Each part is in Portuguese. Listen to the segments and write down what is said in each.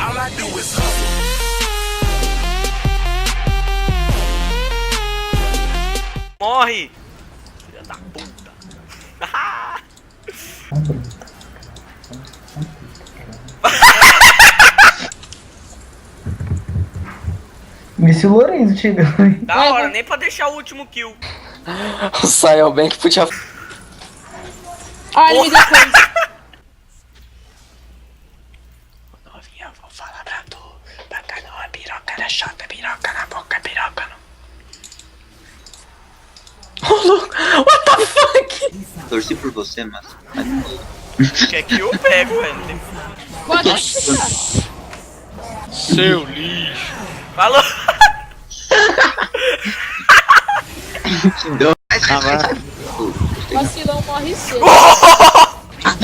All I do is hustle. Morre! Filha da puta! Vê se o Lorenzo chegou, hein? Da hora, nem pra deixar o último kill. Saiu bem que podia. Ai, ele me deu coisa. Novinha, vou falar pra tu. Bata numa piroca na chota, piroca na boca, piroca no. Oh, louco! What the fuck? Torci por você, mas. Quer que eu pego, velho. Boa noite, cara. Seu lixo. Falou! Vacilão morre cedo.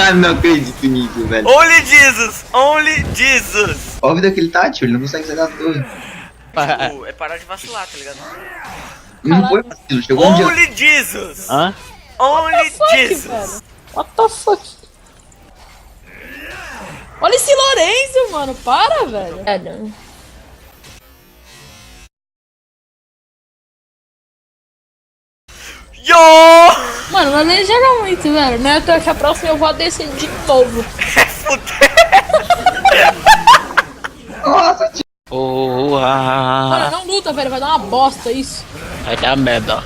Ah, não acredito nisso, velho. Only Jesus! Only Jesus! Óbvio daquele Tati, ele não consegue sair da torre. Tipo, é parar de vacilar, tá ligado? Não foi vacilo, chegou um dia. Only Jesus! Hã? Only Fuck, Jesus! velho. What the fuck? Olha esse Lorenzo, mano. Para, velho. Yo! Mano, o Lorenzo joga muito, velho. Não é à toa que a próxima eu vou descer de novo. Nossa, tio. Mano, não luta, velho. Vai dar uma bosta isso. Vai dar merda.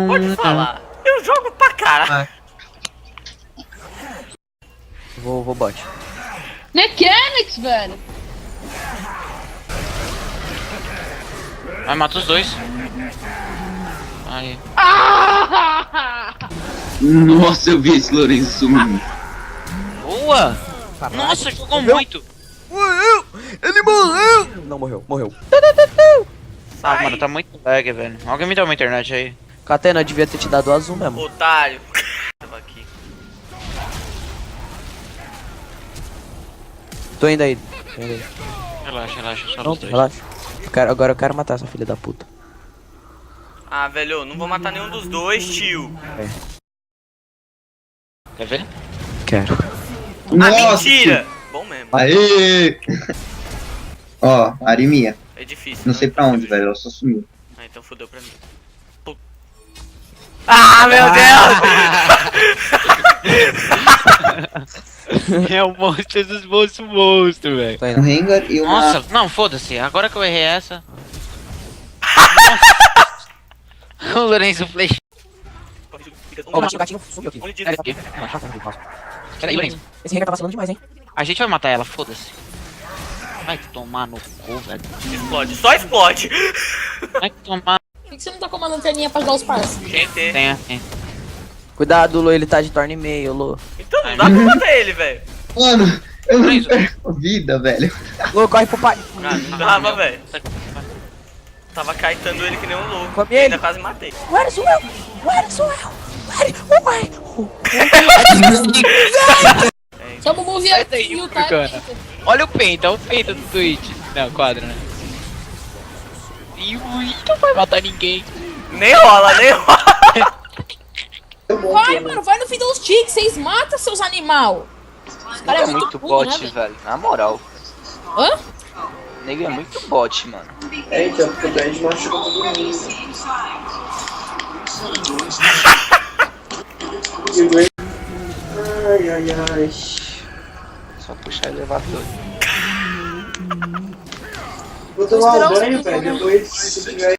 Pode falar. Eu jogo pra caralho. Vou bot. Mechanics, velho. Vai, mata os dois. Aí. Nossa, eu vi esse Lourenço sumindo. Boa! Nossa, jogou muito! Morreu! Ele morreu! Não, morreu. Ah, mano, tá muito lag, velho. Alguém me dá uma internet aí. Catena, eu devia ter te dado o azul mesmo. Otário. Tava aqui. Tô indo aí. Relaxa, só os Pronto, dois. relaxa. Agora eu quero matar essa filha da puta. Ah, velho, eu não vou matar nenhum dos dois, tio. Quer ver? Quero. Ah, mentira! Bom mesmo. Aê! Ó, Arimia. É difícil. Não né? sei pra onde, velho. Ela só sumiu. Ah, então fodeu pra mim. Ah, meu Deus! É o monstro dos monstros, velho. Tô Um indo. Rengar e uma. Nossa, não, foda-se. Agora que eu errei essa. O Lourenço Flash. Ô, mas o gatinho sumiu aqui. Only Ele Jesus. tá aqui. Nossa. Peraí, Lourenço. Esse Rengar tá vacilando demais, hein? A gente vai matar ela, foda-se. Vai tomar no cu, velho. Explode, só explode. Vai tomar. Por que você não tá com uma lanterninha pra ajudar os parceiros? Gente, Tem. Cuidado, Lu, ele tá de torno e meio, Lu. então não dá pra matar ele, velho. Mano, eu não Lourenço. perco vida, velho. Lu, corre pro pai. Ah, não dava, velho. Tava caetando ele que nem um louco. Come E ainda ele. quase matei. Where's Will? Where's Will? Where? Chama o Movie Sai daí, e o bacana. Time. Olha o peito do Twitch. Não, quadro, né? E o Ih, não vai matar ninguém. Nem rola, nem rola. Vai, mano, vai no Fiddlesticks, vocês matam seus animal. Os cara é muito burro, né, velho? velho. Na moral. Hã? O nego é muito bot, mano. É, então, porque o Brand machucou todo mundo. Ai. Só puxar elevador. Vou tomar um banho, velho. Depois, se tiver